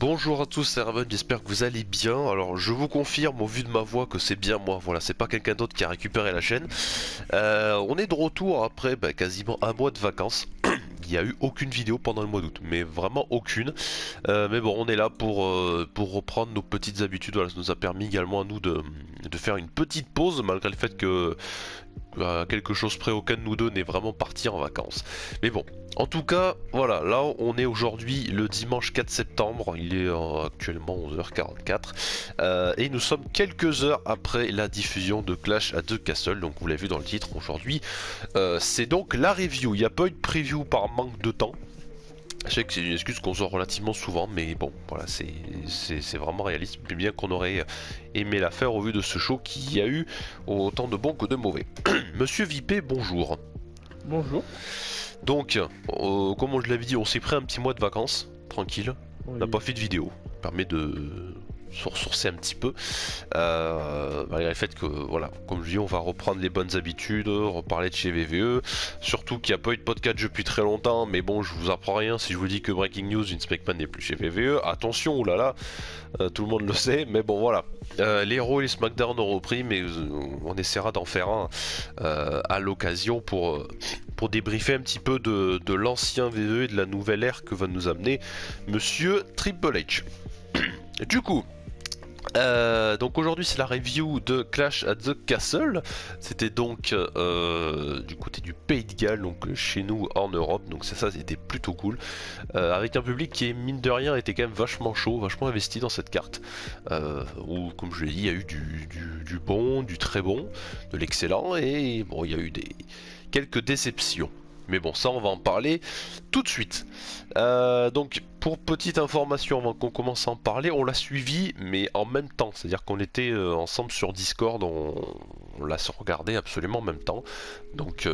Bonjour à tous, c'est Raven, j'espère que vous allez bien. Alors je vous confirme au vu de ma voix que c'est bien moi, voilà, c'est pas quelqu'un d'autre qui a récupéré la chaîne. On est de retour après quasiment un mois de vacances. Il n'y a eu aucune vidéo pendant le mois d'août, mais vraiment aucune. Mais bon, on est là pour reprendre nos petites habitudes. Voilà, ça nous a permis également à nous de faire une petite pause, malgré le fait que quelque chose près, aucun de nous deux n'est vraiment parti en vacances. Mais bon, en tout cas, voilà, là on est aujourd'hui le dimanche 4 septembre, il est actuellement 11h44, et nous sommes quelques heures après la diffusion de Clash at the Castle, donc vous l'avez vu dans le titre aujourd'hui. C'est donc la review, il n'y a pas eu de preview par manque de temps. Je sais que c'est une excuse qu'on sort relativement souvent, mais bon, voilà, c'est vraiment réaliste, bien qu'on aurait aimé la faire au vu de ce show qui a eu autant de bons que de mauvais. Monsieur Vipé, bonjour. Bonjour. Donc, comme je l'avais dit, on s'est pris un petit mois de vacances, tranquille. On n'a Oui. pas fait de vidéo, ça permet de se ressourcer un petit peu. Malgré le fait que, voilà, comme je dis, on va reprendre les bonnes habitudes, reparler de chez VVE. Surtout qu'il n'y a pas eu de podcast depuis très longtemps, mais bon, je vous apprends rien si je vous dis que Breaking News, Vince McMahon n'est plus chez VVE. Attention, oulala, tout le monde le sait, mais bon, voilà. Les Raw et les SmackDown ont repris, mais on essaiera d'en faire un à l'occasion pour débriefer un petit peu de l'ancien VVE et de la nouvelle ère que va nous amener Monsieur Triple H. Du coup, donc aujourd'hui c'est la review de Clash at the Castle. C'était donc du côté du Pays de Galles, donc chez nous en Europe. Donc ça c'était plutôt cool. Avec un public qui est mine de rien était quand même vachement chaud, vachement investi dans cette carte. Où comme je l'ai dit, il y a eu du bon, du très bon, de l'excellent et bon il y a eu quelques déceptions. Mais bon, ça on va en parler tout de suite. Donc pour petite information avant qu'on commence à en parler, on l'a suivi mais en même temps. C'est-à-dire qu'on était ensemble sur Discord, on l'a regardé absolument en même temps. Donc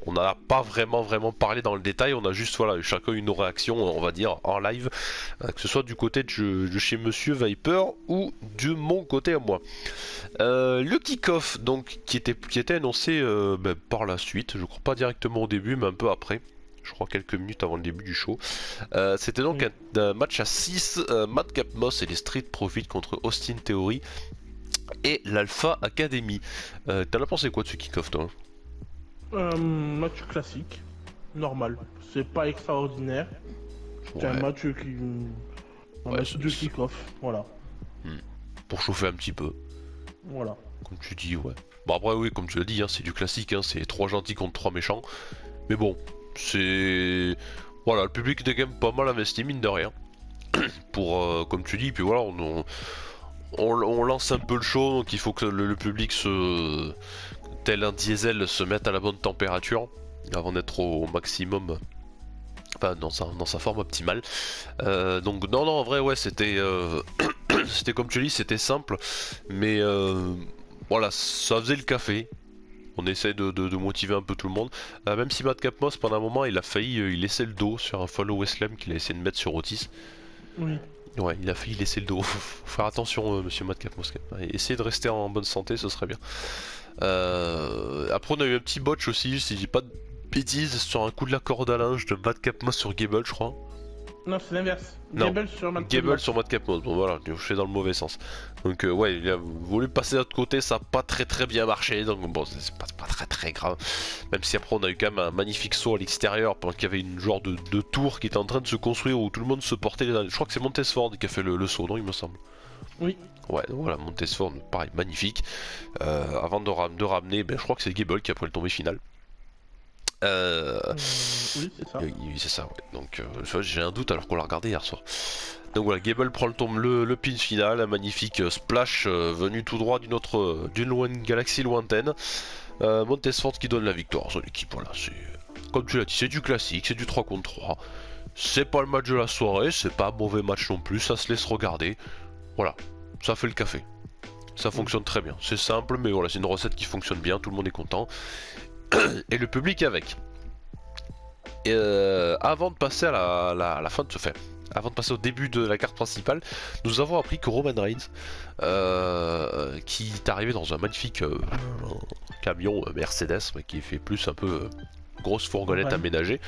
on n'a pas vraiment parlé dans le détail, on a juste voilà, chacun eu nos réactions, on va dire, en live, que ce soit du côté de chez Monsieur Viper ou de mon côté à moi. Le kick-off donc qui était annoncé par la suite, je crois pas directement au début mais un peu après, je crois quelques minutes avant le début du show. C'était donc un match à 6, Madcap Moss et les Street Profits contre Austin Theory et l'Alpha Academy. T'en as pensé quoi de ce kick-off toi? Match classique, normal. C'est pas extraordinaire. C'est un match qui. Un match de kick-off, voilà. Pour chauffer un petit peu. Voilà. Comme tu dis, ouais. Bon après oui, comme tu l'as dit, hein, c'est du classique, hein, c'est 3 gentils contre 3 méchants. Mais bon, c'est... Voilà, le public était quand même pas mal investi, mine de rien. Pour, comme tu dis, puis voilà, on lance un peu le show, donc il faut que le public tel un diesel se mette à la bonne température avant d'être au maximum, enfin dans sa forme optimale. Donc non, en vrai, ouais, c'était c'était comme tu dis, c'était simple, mais voilà, ça faisait le café. On essaie de motiver un peu tout le monde. Même si Madcap Moss, pendant un moment, il a failli y laisser le dos sur un follow Weslam qu'il a essayé de mettre sur Otis. Oui. Ouais, il a failli laisser le dos. Faut faire attention, monsieur Madcap Moss. Essayez de rester en bonne santé, ce serait bien. Après, on a eu un petit botch aussi, si je dis pas de bêtises, sur un coup de la corde à linge de Madcap Moss sur Gable, je crois. Non, c'est l'inverse. Non, Gable sur Madcap Moss. Bon voilà, je fais dans le mauvais sens. Donc ouais, il a voulu passer de l'autre côté, ça n'a pas très bien marché. Donc bon, c'est pas très grave. Même si après on a eu quand même un magnifique saut à l'extérieur pendant qu'il y avait une genre de tour qui était en train de se construire où tout le monde se portait. Je crois que c'est Montesford qui a fait le saut, non il me semble. Oui. Ouais, donc voilà, Montesford, pareil, magnifique. Avant de ramener, je crois que c'est Gable qui a pris le tombé final. Oui, c'est ça. Oui, c'est ça, ouais. Donc j'ai un doute alors qu'on l'a regardé hier soir. Donc voilà, Gable prend le pin final, un magnifique splash venu tout droit d'une galaxie lointaine. Montesford qui donne la victoire à son équipe, voilà, c'est... Comme tu l'as dit, c'est du classique, c'est du 3 contre 3. C'est pas le match de la soirée, c'est pas un mauvais match non plus, ça se laisse regarder. Voilà, ça fait le café. Ça fonctionne très bien, c'est simple, mais voilà, c'est une recette qui fonctionne bien, tout le monde est content. Et le public avec. Et avant de passer à la fin de ce fait, avant de passer au début de la carte principale, nous avons appris que Roman Reigns, qui est arrivé dans un magnifique camion Mercedes, mais qui fait plus un peu grosse fourgonnette aménagée.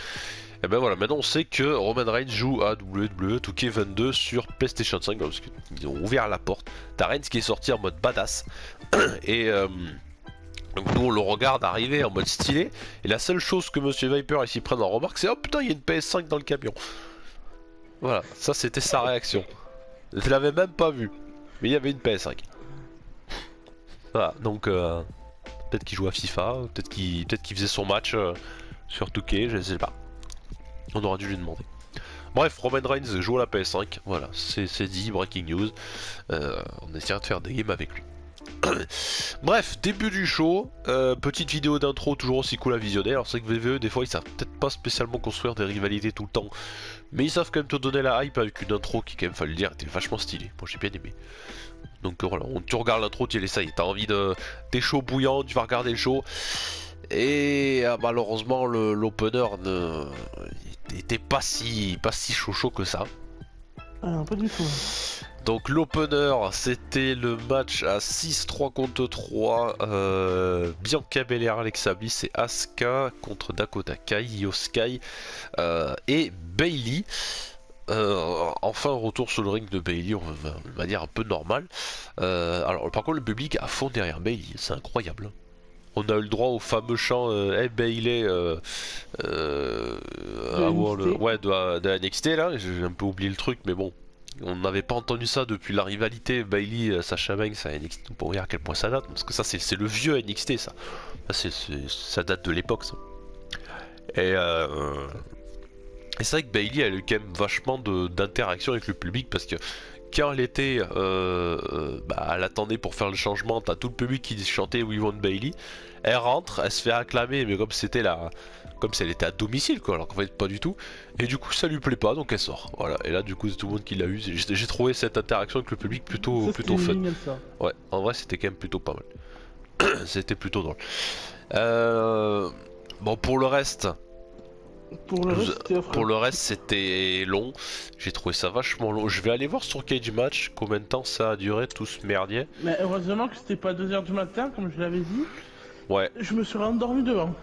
Et ben voilà, maintenant on sait que Roman Reigns joue à WWE 2K22 sur PlayStation 5 parce qu'ils ont ouvert la porte. T'as Reigns qui est sorti en mode badass et donc nous on le regarde arriver en mode stylé et la seule chose que Monsieur Viper ici prenne en remarque c'est oh putain il y a une PS5 dans le camion. Voilà, ça c'était sa réaction. Je l'avais même pas vu, mais il y avait une PS5. Voilà, donc peut-être qu'il jouait à FIFA, peut-être qu'il faisait son match sur 2K, je sais pas. On aura dû lui demander. Bref, Roman Reigns joue à la PS5, voilà, c'est dit, breaking news. On essaiera de faire des games avec lui. Bref, début du show, petite vidéo d'intro toujours aussi cool à visionner. Alors c'est que VVE des fois ils savent peut-être pas spécialement construire des rivalités tout le temps, mais ils savent quand même te donner la hype avec une intro qui quand même, fallait le dire, était vachement stylée. Moi j'ai bien aimé. Donc voilà, tu regardes l'intro, tu ça y est, t'as envie de... T'es chaud bouillant, tu vas regarder le show. Et malheureusement l'opener n'était pas si chaud que ça. Ah, pas du tout. Donc l'opener c'était le match à 6-3 contre 3, Bianca Belair, Alexa Bliss et Asuka contre Dakota Kai, Io Sky et Bayley. Enfin retour sur le ring de Bayley, on va dire un peu normal. Alors par contre le public à fond derrière Bayley, c'est incroyable. On a eu le droit au fameux chant Hey Bayley de NXT là, j'ai un peu oublié le truc mais bon. On n'avait pas entendu ça depuis la rivalité Bayley Sasha Banks à NXT pour voir à quel point ça date, parce que ça c'est le vieux NXT ça. Ça date de l'époque ça. Et c'est vrai que Bayley elle a eu quand même vachement d'interaction avec le public parce que quand elle était elle attendait pour faire le changement, t'as tout le public qui chantait We Want Bayley. Elle rentre, elle se fait acclamer mais comme c'était comme si elle était à domicile quoi, alors qu'en fait pas du tout, et du coup ça lui plaît pas donc elle sort, voilà, et là du coup c'est tout le monde qui l'a eu, j'ai trouvé cette interaction avec le public plutôt fun. Ouais, en vrai c'était quand même plutôt pas mal. C'était plutôt drôle. Bon pour le reste c'était long, j'ai trouvé ça vachement long, je vais aller voir sur Cage Match combien de temps ça a duré tout ce merdier. Mais heureusement que c'était pas 2h du matin comme je l'avais dit. Ouais. Je me suis endormi devant.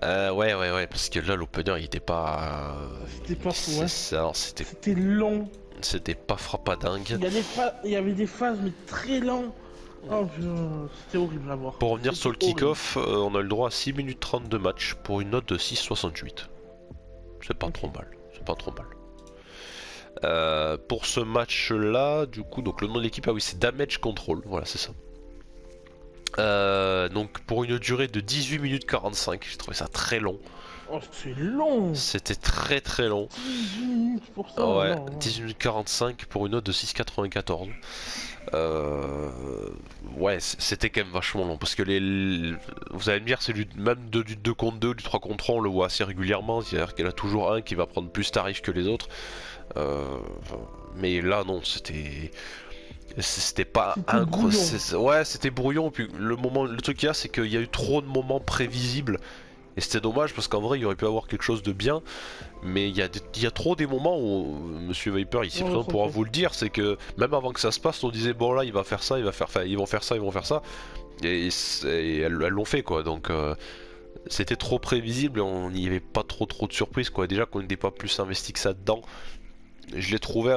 Ouais, parce que là l'opener il était pas. C'était pas fou, hein. C'était long. C'était pas frappadingue. Il y avait des phases, mais très lents. Oh, c'était horrible à voir. Pour revenir sur le kick-off, on a le droit à 6 minutes 30 de match pour une note de 6,68. C'est pas trop mal. C'est pas trop mal. Pour ce match-là, du coup, donc le nom de l'équipe, ah oui, c'est Damage Control. Voilà, c'est ça. Donc pour une durée de 18 minutes 45, j'ai trouvé ça très long. Oh c'est long. C'était très long. 18 minutes pour ça. Ouais, non. 18 minutes 45 pour une note de 6,94. Ouais, c'était quand même vachement long parce que vous allez me dire c'est même du 2 contre 2, du 3 contre 3 on le voit assez régulièrement, c'est-à-dire qu'il y en a toujours un qui va prendre plus tarif que les autres. Mais là non, c'était pas incroyable. Ouais, c'était brouillon. Puis le truc qu'il y a, c'est qu'il y a eu trop de moments prévisibles. Et c'était dommage parce qu'en vrai, il aurait pu avoir quelque chose de bien. Mais il y a trop des moments où Monsieur Viper ici présent pourra vous le dire. C'est que même avant que ça se passe, on disait bon là, il va faire ça, ils vont faire ça. Et elles l'ont fait quoi. Donc c'était trop prévisible et on n'y avait pas trop de surprises quoi. Déjà qu'on n'était pas plus investi que ça dedans. Je l'ai trouvé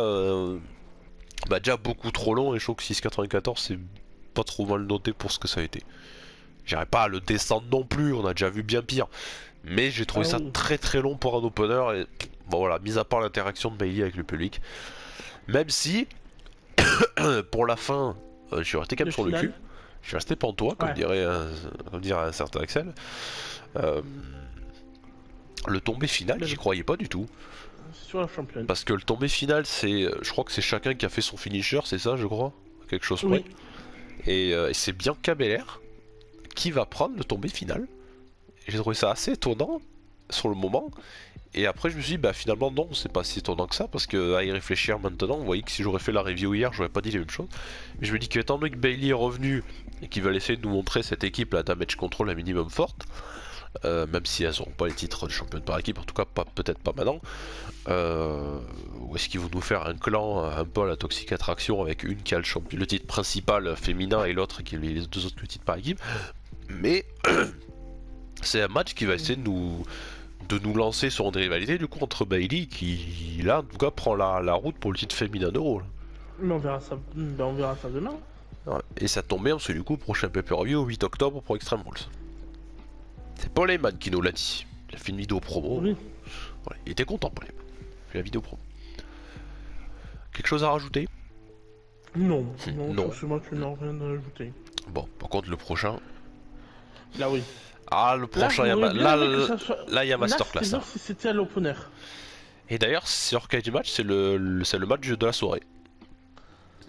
déjà beaucoup trop long et je trouve que 6,94 c'est pas trop mal noté pour ce que ça a été. J'irai pas à le descendre non plus, on a déjà vu bien pire. Mais j'ai trouvé ça très long pour un opener et bon voilà, mis à part l'interaction de Bayley avec le public. Même si pour la fin, je suis resté quand même sur le cul. Je suis resté pantois, comme dirait un certain Axel. Le tombé final, j'y croyais pas du tout. Sur la championne. Parce que le tombé final, je crois que c'est chacun qui a fait son finisher, c'est ça, je crois, quelque chose près. Et c'est Bianca Belair qui va prendre le tombé final. J'ai trouvé ça assez étonnant sur le moment. Et après, je me suis dit, finalement, non, c'est pas si étonnant que ça, parce que à y réfléchir maintenant, vous voyez que si j'aurais fait la review hier, j'aurais pas dit les mêmes choses. Mais je me dis qu'étant donné que Bayley est revenu et qu'il va essayer de nous montrer cette équipe, la Damage Control, la minimum forte. Même si elles n'auront pas les titres de championne par équipe, en tout cas peut-être pas maintenant. Ou est-ce qu'ils vont nous faire un clan un peu à la Toxic Attraction avec une qui a le titre principal féminin et l'autre qui a les deux autres titres par équipe. Mais C'est un match qui va essayer de nous lancer sur une rivalité du coup entre Bailey qui là en tout cas prend la route pour le titre féminin d'Euro. Mais on verra ça demain. Ouais. Et ça tombe bien parce que du coup prochain pay-per-view au 8 octobre pour Extreme Rules. C'est Paul Heyman qui nous l'a dit. Il a fait une vidéo promo. Oui. Ouais, il était content Paul Heyman. Il fait la vidéo promo. Quelque chose à rajouter? Non, Non. sur ce match, je n'ai rien à ajouter. Bon, par contre le prochain. Là, oui. Ah, le prochain, là, il y a masterclass. Là, si c'était à l'opener. Et d'ailleurs, sur Cage Match, c'est le match de la soirée.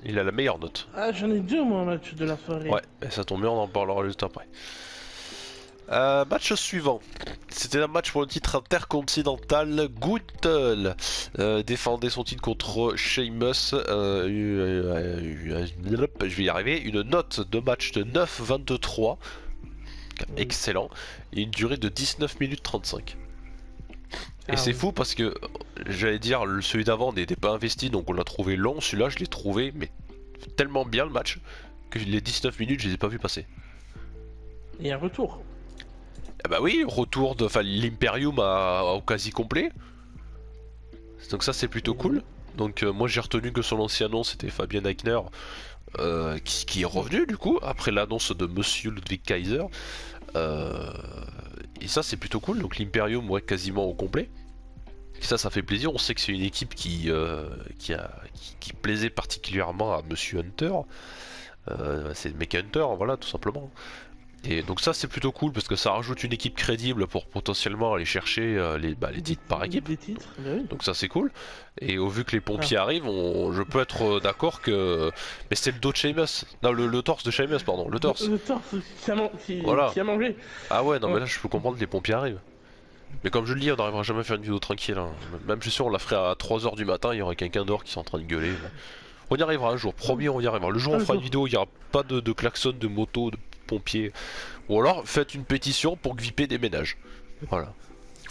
Il a la meilleure note. Ah, j'en ai deux, moi, match de la soirée. Ouais, et ça tombe bien, on en parlera juste après. Match suivant. C'était un match pour le titre intercontinental. Gunther défendait son titre contre Sheamus. Je vais y arriver. Une note de match de 9-23. Excellent. Et une durée de 19 minutes 35. Et c'est fou parce que j'allais dire celui d'avant n'était pas investi, donc on l'a trouvé long. Celui-là je l'ai trouvé mais tellement bien le match que les 19 minutes je les ai pas vu passer. Et un retour. Ah bah oui, retour de l'Imperium au quasi complet. Donc ça c'est plutôt cool. Donc moi j'ai retenu que son ancien nom c'était Fabian Eichner qui est revenu du coup après l'annonce de Monsieur Ludwig Kaiser. Et ça c'est plutôt cool, donc l'Imperium ouais quasiment au complet. Et ça fait plaisir, on sait que c'est une équipe qui plaisait particulièrement à Monsieur Hunter. C'est Mecha Hunter, voilà tout simplement. Et donc ça c'est plutôt cool parce que ça rajoute une équipe crédible pour potentiellement aller chercher les titres par équipe. Oui. Donc ça c'est cool. Et au vu que les pompiers arrivent, je peux être d'accord que... Mais c'était le dos de Sheamus. Non, le torse de Sheamus, pardon. Le torse. Le torse qui a mangé. Ah ouais, non mais là je peux comprendre que les pompiers arrivent. Mais comme je le dis, on n'arrivera jamais à faire une vidéo tranquille. Hein. Même je suis sûr on la ferait à 3h du matin, il y aurait quelqu'un dehors qui est en train de gueuler. On y arrivera un jour, promis on y arrivera. Le jour où on fera une vidéo, il n'y aura pas de klaxon, de moto, de pompiers. Ou alors faites une pétition pour que Vipé déménage. Voilà.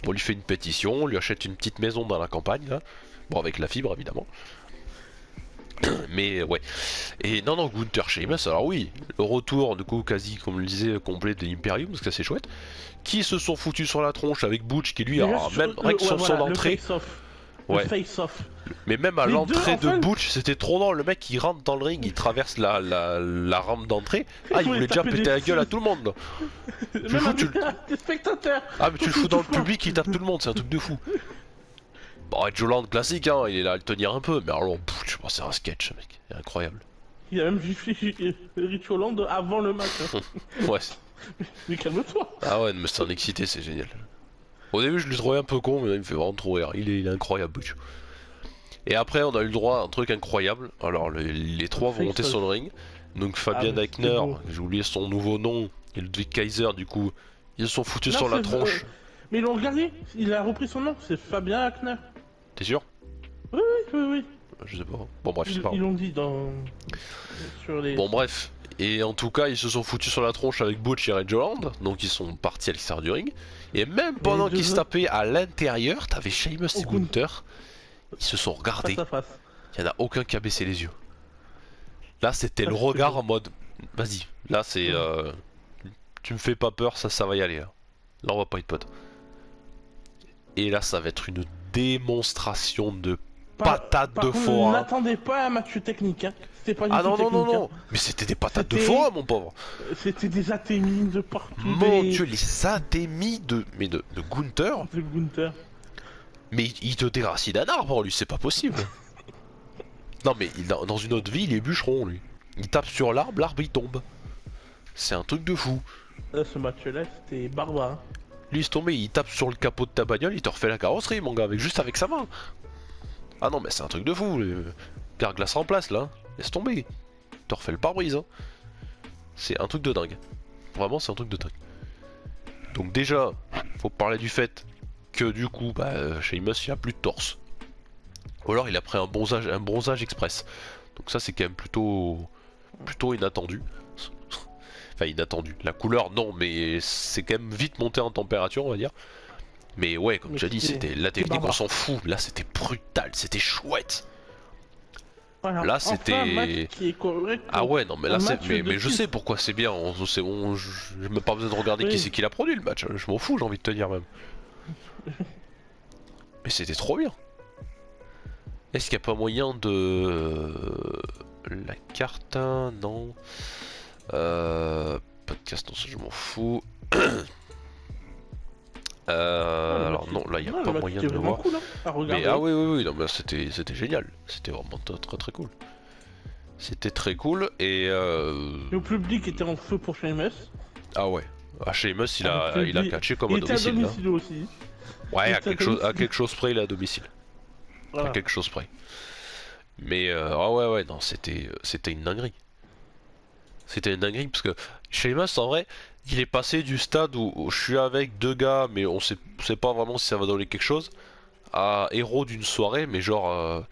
On lui fait une pétition, on lui achète une petite maison dans la campagne, là. Bon avec la fibre évidemment. Mais ouais. Et non Gunther Sheamus, alors oui, le retour du coup quasi comme je le disais complet de l'Imperium, parce que c'est chouette. Qui se sont foutus sur la tronche avec Butch qui lui a même rien que sur son entrée. Ouais. Face-off. Mais même à l'entrée de Butch, c'était trop long. Le mec il rentre dans le ring, il traverse la rampe d'entrée. Ah, il voulait déjà péter la gueule à tout le monde. Là. Ah, mais tu le fous dans le public, il tape tout le monde, c'est un truc de fou. Bon, Edge Holland classique, hein, il est là à le tenir un peu, mais alors Butch, c'est un sketch, mec, c'est incroyable. Il a même vu Rich Holland avant le match. Ouais. Mais calme-toi. Ah ouais, mais c'est un excité, c'est génial. Au début, je le trouvais un peu con, mais il me fait vraiment trop rire. Il est incroyable, Butch. Et après, on a eu le droit à un truc incroyable. Alors, les trois vont monter sur le ring. Donc, Fabian Eichner, j'ai oublié son nouveau nom, et Ludwig Kaiser, du coup, ils se sont foutus sur la tronche. Mais ils l'ont regardé, il a repris son nom, c'est Fabian Eichner. T'es sûr? Oui. Je sais pas. Bon, bref, c'est pas. Ils l'ont dit sur les. Bon, bref. Et en tout cas, ils se sont foutus sur la tronche avec Butch et Edge Holland. Donc, ils sont partis à l'extérieur du ring. Et même pendant qu'ils se tapaient à l'intérieur, t'avais Sheamus et Gunther. Ils se sont regardés. Face à face. Il y en a aucun qui a baissé les yeux. Là, c'était le regard en mode vas-y. Là, c'est tu me fais pas peur, ça va y aller. Là, on va pas être potes. Et là, ça va être une démonstration de patates de forain. On n'attendait pas un match technique. Hein. C'était pas du tout technique. Non. Mais c'était des patates de forain, mon pauvre. C'était des atémis de partout. Mon Dieu, les atémis de Gunther. De Gunther. Mais il te déracine d'un arbre, lui, c'est pas possible. Non, mais dans une autre vie, il est bûcheron, lui. Il tape sur l'arbre, l'arbre il tombe. C'est un truc de fou. Ce match-là, c'était barbare. Hein. Lui, il se tombe, il tape sur le capot de ta bagnole, il te refait la carrosserie, mon gars, juste avec sa main. Ah non, mais c'est un truc de fou. Carglass en place, là. Laisse tomber. Il te refait le pare-brise. Hein. C'est un truc de dingue. Vraiment, c'est un truc de dingue. Donc déjà, faut parler du fait que du coup, Sheamus, il a plus de torse. Ou alors il a pris un bronzage express. Donc ça c'est quand même plutôt inattendu. Enfin inattendu. La couleur non, mais c'est quand même vite monté en température on va dire. Mais ouais, comme tu as dit, c'était la technique on s'en fout. Là c'était brutal, c'était chouette. Voilà. Là Enfin, un match c'était... qui est correct. Ah ouais, non mais là Un c'est... match Mais, de je titre. sais pourquoi c'est bien, j'ai même pas besoin de regarder qui Oui. c'est qui l'a produit le match, je m'en fous, j'ai envie de te dire même. Mais c'était trop bien. Est-ce qu'il n'y a pas moyen de... La carte, non. Podcast, non, ça je m'en fous. Alors non, là il n'y a Non, pas le match moyen était de le vraiment voir. cool, hein, à regarder. Mais ah oui, oui, oui, non, mais c'était génial. C'était vraiment très cool. C'était très cool et Le public était en feu pour Sheamus. ah ouais. Ah, Sheamus il a catché comme Il à était à domicile là. domicile aussi. Ouais, Il à était à quelque chose près il est à domicile. À Voilà. quelque chose près. Mais ah ouais, non, c'était une dinguerie. C'était une dinguerie parce que Sheamus en vrai, il est passé du stade où je suis avec deux gars mais on sait pas vraiment si ça va donner quelque chose à héros d'une soirée mais genre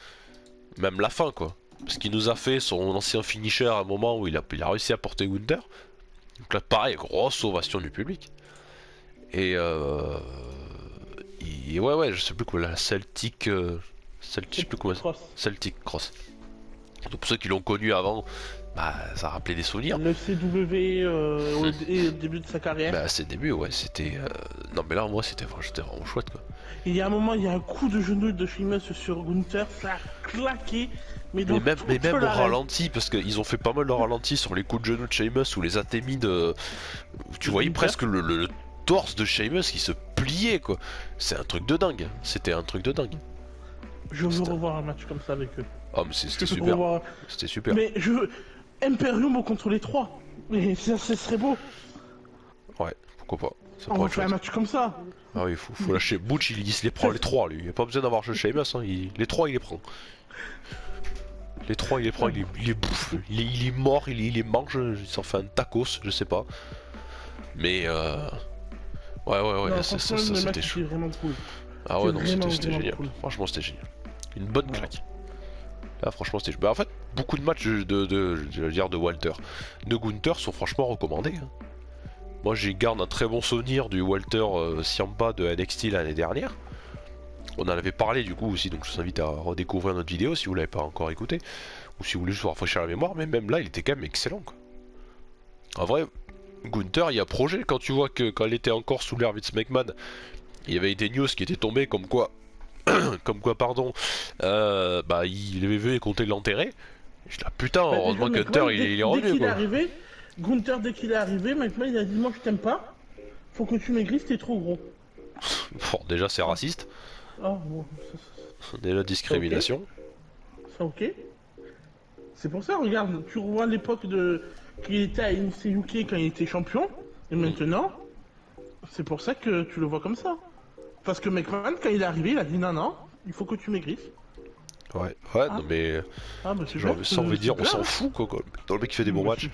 même la fin quoi. Parce qu'il nous a fait son ancien finisher à un moment où il a réussi à porter Gunther. Donc là pareil, grosse ovation du public. Et ouais, je sais plus quoi, la Celtic... Celtic, je sais plus comment Cross. Celtic Cross. Donc pour ceux qui l'ont connu avant, bah ça rappelait des souvenirs. Le CW au début de sa carrière. Bah ses débuts, ouais, c'était... Non mais là, moi, c'était vraiment chouette quoi. Il y a un moment, il y a un coup de genou de Sheamus sur Gunther, ça a claqué. Mais Mais même au la ralenti, parce qu'ils ont fait pas mal de ralenti sur les coups de genou de Sheamus ou les atémis de... Tu voyais presque le torse de Sheamus qui se pliait quoi. C'est un truc de dingue. C'était un truc de dingue. Je veux revoir un match comme ça avec eux. Oh mais c'était Je veux super. revoir- C'était super. Mais je veux Imperium contre les trois. Mais ça serait beau. Ouais, pourquoi pas. Ça On pourrait va être faire un chouette. match comme ça. Ah oui, faut lâcher. Butch, il se les prend les trois, lui. Il a pas besoin d'avoir Sheamus, hein. Les trois, il les prend. Les trois, il les prend, il les bouffe. Il est mort, il les mange, il s'en fait un tacos, je sais pas. Mais ouais, Non, ça franchement, le match c'était était chou. vraiment cool. Ah ouais, non, vraiment, c'était vraiment génial. cool. Franchement, c'était génial. Une bonne claque. Là, franchement, c'était. Bah, en fait, beaucoup de matchs je veux dire, de Walter, de Gunther sont franchement recommandés. Hein. Moi, j'y garde un très bon souvenir du Walter Ciampa de NXT l'année dernière. On en avait parlé du coup aussi, donc je vous invite à redécouvrir notre vidéo si vous l'avez pas encore écouté, ou si vous voulez juste vous rafraîchir la mémoire, mais même là, il était quand même excellent. Quoi. En vrai, Gunther, il y a projet quand tu vois que quand il était encore sous l'ère Vince McMahon, il y avait des news qui étaient tombées comme quoi, pardon, bah il avait vu et compté l'enterrer. Je dis ah, putain, Bah, heureusement déjà, que Gunther il est revenu quoi. Gunther, dès qu'il est arrivé, McMahon il a dit moi je t'aime pas. Faut que tu maigrisses, t'es trop gros. Bon, déjà c'est raciste, Ah bon, déjà discrimination. ça ok. C'est pour ça, regarde, tu revois l'époque de qu'il était à NXT UK quand il était champion, et maintenant, c'est pour ça que tu le vois comme ça. Parce que McMahon, quand il est arrivé, il a dit non, il faut que tu maigrisses. Ouais, Ah. non mais Ah bah c'est j'ai envie de dire, on s'en fout. fout quoi. Dans le mec qui fait des bons matchs.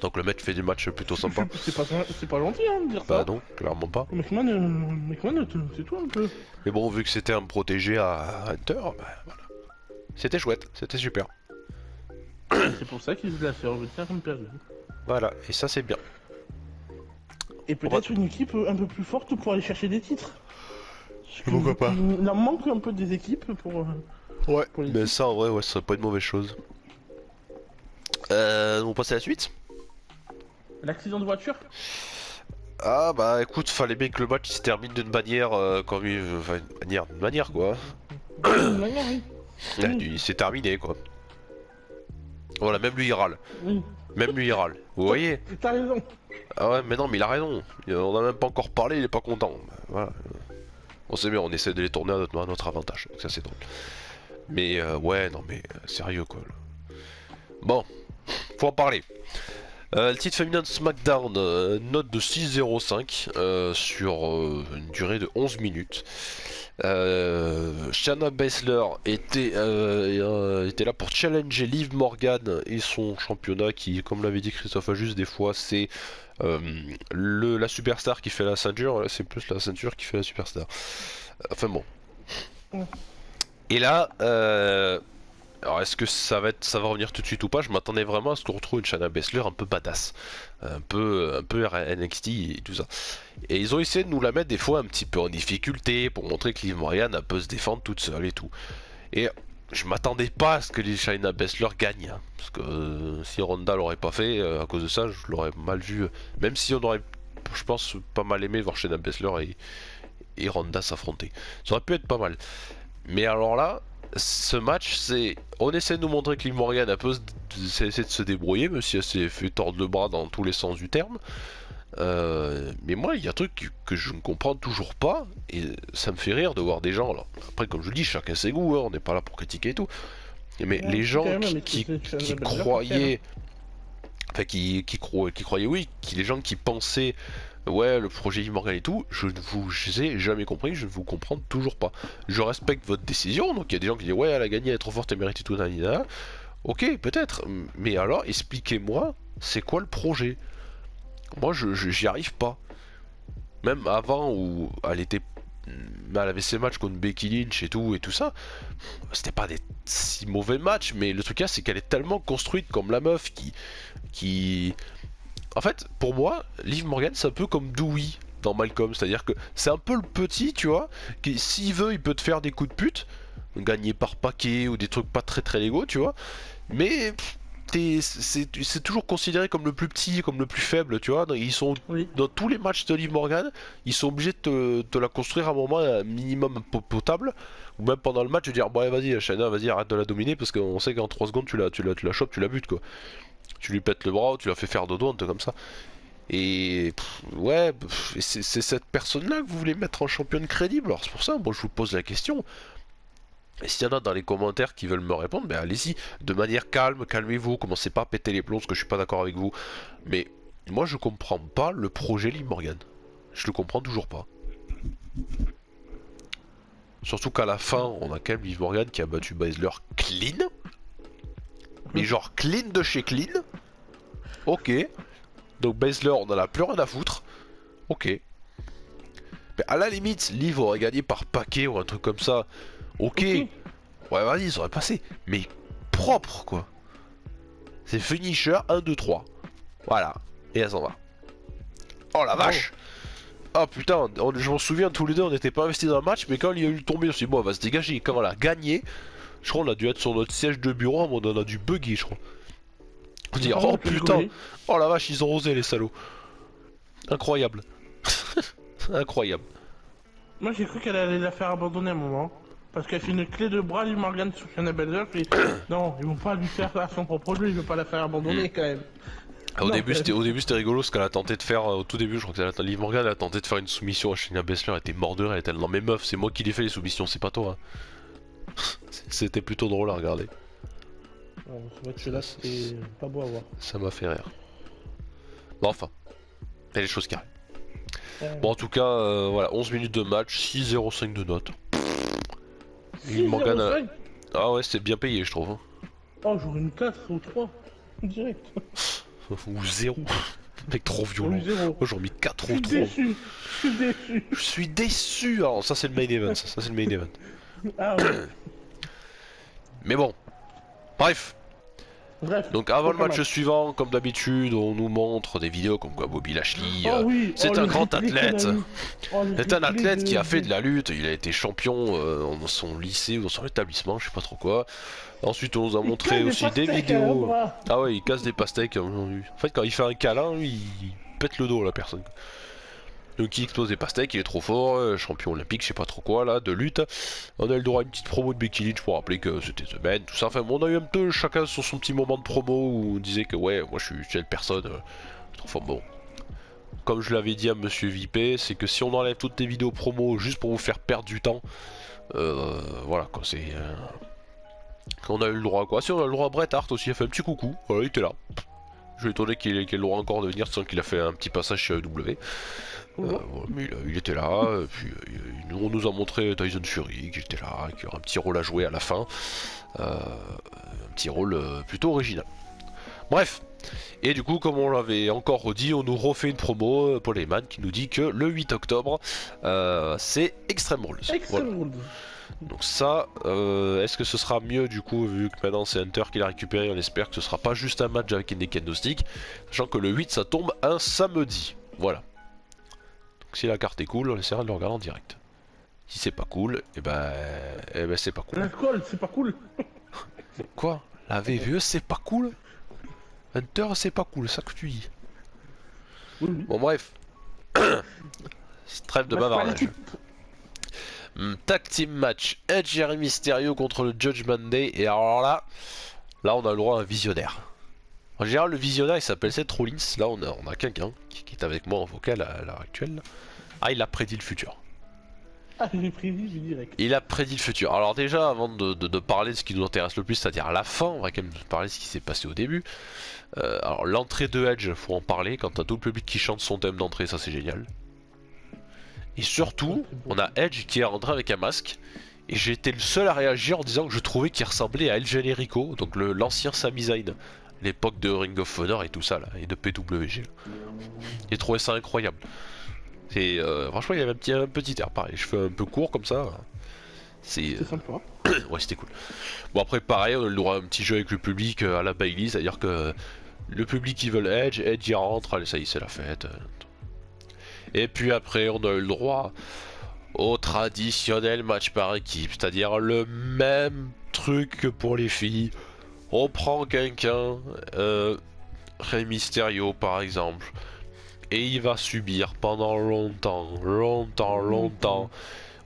Donc le mec fait des matchs plutôt sympas. C'est pas gentil hein, de dire Bah ça. non, clairement pas. McMahon, c'est toi un peu. Mais bon, vu que c'était un protégé à Hunter, bah voilà. C'était chouette, c'était super. C'est pour ça qu'il l'a fait revenir une période. Voilà, et ça c'est bien. Et peut-être une équipe un peu plus forte pour aller chercher des titres. Pourquoi pas. Il en manque un peu des équipes pour. Ouais, pour les mais titres. ça en vrai, ouais, ça serait pas une mauvaise chose. On passe à la suite. L'accident de voiture. Ah bah écoute, fallait bien que le match il se termine d'une manière comme enfin, d'une manière quoi. Oui. Ouais, c'est terminé quoi. Voilà, même lui il râle. Oui. Même lui il râle. Vous voyez? T'as raison. Ah ouais, mais non, mais il a raison. On a même pas encore parlé, il est pas content. Voilà. On sait bien, on essaie de les tourner à notre avantage. Donc ça c'est drôle. Mais ouais, non mais sérieux quoi. Bon, faut en parler. Le titre féminin de SmackDown, note de 6,05 sur une durée de 11 minutes. Shayna Baszler était là pour challenger Liv Morgan et son championnat qui, comme l'avait dit Christophe Ajus, des fois c'est la superstar qui fait la ceinture, là c'est plus la ceinture qui fait la superstar. Enfin bon. Et là, alors est-ce que ça va revenir tout de suite ou pas? Je m'attendais vraiment à ce qu'on retrouve une Shayna Baszler un peu badass, un peu NXT et tout ça. Et ils ont essayé de nous la mettre des fois un petit peu en difficulté pour montrer que Liv Morgan peut se défendre toute seule et tout. Et je m'attendais pas à ce que les Shayna Baszler gagnent, hein, parce que si Ronda l'aurait pas fait, à cause de ça, je l'aurais mal vu. Même si on aurait, je pense, pas mal aimé voir Shayna Baszler et Ronda s'affronter. Ça aurait pu être pas mal. Mais alors là, ce match, c'est, on essaie de nous montrer que Liv Morgan a peu essaie de se débrouiller, même si elle s'est fait tordre le bras dans tous les sens du terme. Mais moi, il y a un truc que je ne comprends toujours pas, et ça me fait rire de voir des gens. Alors, après, comme je le dis, chacun ses goûts, hein, on n'est pas là pour critiquer et tout. Mais Ouais, les quand gens même, qui croyaient, enfin qui croyaient, oui, les gens qui pensaient, ouais, le projet Liv Morgan et tout, je ne vous ai jamais compris, je ne vous comprends toujours pas. Je respecte votre décision, donc il y a des gens qui disent, ouais, elle a gagné, elle est trop forte, elle mérite tout, nanana. Ok, peut-être, mais alors, expliquez-moi, c'est quoi le projet? Moi, j'y arrive pas. Même avant où elle avait ses matchs contre Becky Lynch et tout ça, c'était pas des si mauvais matchs, mais le truc là, c'est qu'elle est tellement construite comme la meuf qui... En fait, pour moi, Liv Morgan, c'est un peu comme Dewey dans Malcolm, c'est-à-dire que c'est un peu le petit, tu vois, qui s'il veut, il peut te faire des coups de pute, gagner par paquet ou des trucs pas très très légaux, tu vois, mais c'est toujours considéré comme le plus petit, comme le plus faible, tu vois. Ils sont Oui. dans tous les matchs de Liv Morgan, ils sont obligés de te la construire à un moment un minimum potable, ou même pendant le match de dire bon allez, vas-y Shayna, vas-y arrête de la dominer parce qu'on sait qu'en 3 secondes tu la chopes, tu la butes quoi. Tu lui pètes le bras, ou tu la fais faire dodo, un truc comme ça. Et ouais, c'est cette personne-là que vous voulez mettre en championne crédible. Alors c'est pour ça, moi je vous pose la question. Et s'il y en a dans les commentaires qui veulent me répondre, ben allez-y, de manière calme, calmez-vous, commencez pas à péter les plombs, parce que je suis pas d'accord avec vous. Mais moi je comprends pas le projet Liv Morgan. Je le comprends toujours pas. Surtout qu'à la fin, on a quand même Liv Morgan qui a battu Baszler clean. Mais genre clean de chez clean. Ok. Donc Baszler, on en a plus rien à foutre. Ok. Mais à la limite, Liv aurait gagné par paquet ou un truc comme ça. Ok. Ouais, vas-y, ça aurait passé. Mais propre, quoi. C'est finisher 1, 2, 3. Voilà. Et elle s'en va. Oh la vache! Oh putain, je m'en souviens, tous les deux on n'était pas investis dans le match, mais quand il y a eu le tombé, on s'est dit bon, on va se dégager. Quand on l'a gagné, je crois qu'on a dû être sur notre siège de bureau, on a dû bugger, je crois. On se dit oh putain, oh la vache, ils ont osé les salauds. Incroyable. Incroyable. Moi j'ai cru qu'elle allait la faire abandonner à un moment. Parce qu'elle fait une clé de bras Liv Morgan sur Shayna Baszler. Puis non, ils vont pas lui faire à son propre jeu, ils veulent pas la faire abandonner quand même. Au début c'était rigolo ce qu'elle a tenté de faire au tout début, je crois que Liv Morgan a tenté de faire une soumission à Shayna Baszler, elle était morte de rire, elle était non mais meuf, c'est moi qui l'ai fait les soumissions, c'est pas toi. Hein. C'était plutôt drôle à regarder. C'est vrai que là c'était pas beau à voir. Ça m'a fait rire. Bon enfin, il y a les choses qui arrivent. Bon en tout cas, voilà, 11 minutes de match, 6,05 de note. Liv Morgan a... Ah ouais, c'est bien payé je trouve. Hein. Oh j'aurais une 4 ou 3, direct. Ou 0. Mec trop violent. Moi j'aurais mis 4 ou 3. Je suis déçu. Je suis déçu. Alors ça c'est le main event. Ça c'est le main event. Ah ouais. Mais bon. Bref. Donc avant le match suivant, comme d'habitude, on nous montre des vidéos comme quoi Bobby Lashley, c'est un grand athlète. C'est un athlète qui a fait de la lutte, il a été champion dans son lycée ou dans son établissement, je sais pas trop quoi. Ensuite on nous a montré aussi des vidéos. Ah ouais, il casse des pastèques. En fait quand il fait un câlin, il pète le dos la personne. Donc il explose des pastèques, il est trop fort, champion olympique, je sais pas trop quoi là, de lutte. On a eu le droit à une petite promo de Becky Lynch pour rappeler que c'était The Man, tout ça. Enfin, on a eu un peu chacun sur son petit moment de promo où on disait que ouais, moi je suis telle personne. Enfin bon. Comme je l'avais dit à Monsieur Vipé, c'est que si on enlève toutes les vidéos promo juste pour vous faire perdre du temps, voilà quoi, c'est. On a eu le droit à quoi. Si on a le droit à Bret Hart aussi, il a fait un petit coucou, voilà, il était là. Je suis étonné qu'il ait le droit encore de venir sans qu'il a fait un petit passage chez AEW. Mais il était là, puis on nous a montré Tyson Fury qui était là, qui aura un petit rôle à jouer à la fin. Un petit rôle plutôt original. Bref, et du coup, comme on l'avait encore redit, on nous refait une promo, Paul Heyman qui nous dit que le 8 octobre, c'est Extreme Rules. Voilà. Donc ça, est-ce que ce sera mieux du coup, vu que maintenant c'est Hunter qui l'a récupéré, on espère que ce sera pas juste un match avec des candlesticks, sachant que le 8 ça tombe un samedi. Voilà. Donc si la carte est cool, on essaiera de le regarder en direct. Si c'est pas cool, c'est pas cool. L'alcool, c'est pas cool. Quoi? La VVE c'est pas cool? Hunter c'est pas cool, ça que tu dis. Oui, oui. Bon bref. Trêve de bavardage. Tag team match. Edge et Rey Mysterio contre le Judgment Day. Et alors là on a le droit à un visionnaire. En général le visionnaire il s'appelle Seth Rollins. Là on a quelqu'un qui est avec moi en vocal à l'heure actuelle. Ah il a prédit le futur. Ah, j'ai prédit du direct. Il a prédit le futur. Alors déjà, avant de parler de ce qui nous intéresse le plus, c'est-à-dire la fin, on va quand même parler de ce qui s'est passé au début. Alors l'entrée de Edge, faut en parler. Quand t'as tout le public qui chante son thème d'entrée, ça c'est génial. Et surtout, on a Edge qui est rentré avec un masque. Et j'ai été le seul à réagir en disant que je trouvais qu'il ressemblait à El Generico, donc l'ancien Sami Zayn, l'époque de Ring of Honor et tout ça là, et de PWG. J'ai trouvé ça incroyable. Franchement, il y avait un petit air, pareil, cheveux un peu courts comme ça. C'est sympa. Ouais, c'était cool. Bon, après, pareil, on a le droit à un petit jeu avec le public à la Bailey, c'est-à-dire que le public il veut Edge, Edge y rentre, allez, ça y est, c'est la fête. Et puis après, on a eu le droit au traditionnel match par équipe, c'est-à-dire le même truc que pour les filles. On prend quelqu'un, Rey Mysterio par exemple. Et il va subir pendant longtemps.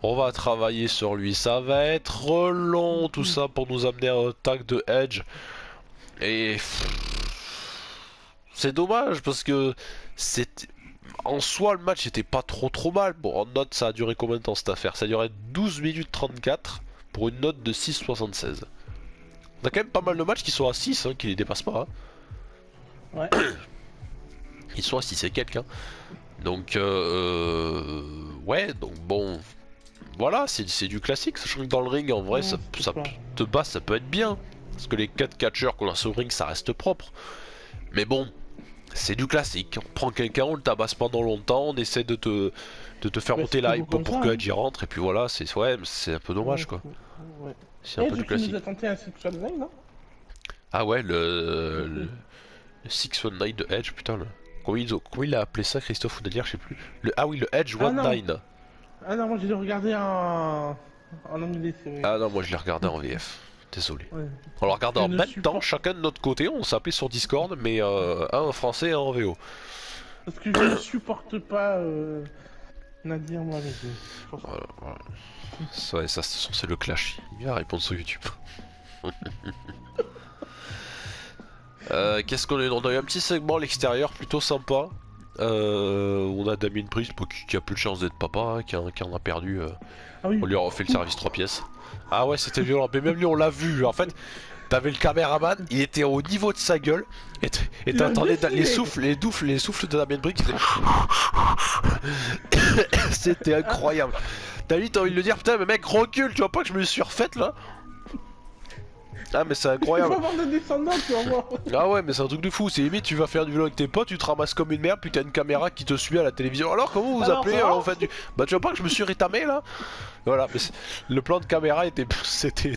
On va travailler sur lui. Ça va être long tout ça pour nous amener à un tag de Edge. Et c'est dommage parce que en soi le match était pas trop mal. Bon, en note ça a duré combien de temps cette affaire? Ça a duré 12 minutes 34 pour une note de 6,76. On a quand même pas mal de matchs qui sont à 6, qui les dépassent pas. Ouais. Ils sont assis, c'est quelqu'un. Donc, ouais, donc bon, voilà, c'est du classique. Sachant que dans le ring, en vrai, de base, ça peut être bien. Parce que les 4 catcheurs qu'on a sur le ring, ça reste propre. Mais bon, c'est du classique. On prend quelqu'un, on le tabasse pendant longtemps, on essaie de te faire monter la hype pour que Edge y rentre. Et puis voilà, c'est un peu dommage, quoi. Ouais. C'est un peu du classique. Nous a tenté un Six One Nine, non? Ah ouais, le 619 de Edge, putain, comment il a appelé ça, Christophe, ou dire, je sais plus. Ah oui, le Edge One Nine. Ah non, moi j'ai regardé en anglais, c'est vrai. Ah non, moi je l'ai regardé en VF. Désolé. Ouais. On l'a regardé en même temps, chacun de notre côté, on s'appelait sur Discord, mais un en français et un en VO. Parce que je ne supporte pas Nadir, moi, avec eux. Voilà. Ouais, ça c'est le clash. Il va répondre sur YouTube. Qu'est-ce qu'on a eu? On a eu un petit segment à l'extérieur plutôt sympa. On a Damien Priest qui a plus de chance d'être papa, qui en a perdu. Ah oui. On lui a refait le service 3 pièces. Ah ouais, c'était violent, mais même lui on l'a vu. En fait, t'avais le caméraman, il était au niveau de sa gueule, et t'entendais les souffles de Damien Priest. C'était incroyable. T'as envie de le dire, putain, mais mec, recule, tu vois pas que je me suis refaite là? Ah mais c'est incroyable. Tu vas avoir des descendants, tu vas voir. Ah ouais mais c'est un truc de fou, c'est limite tu vas faire du vélo avec tes potes, tu te ramasses comme une merde, puis t'as une caméra qui te suit à la télévision. Alors comment vous appelez? Alors, en fait, bah tu vois pas que je me suis rétamé là? Voilà, mais le plan de caméra était... C'était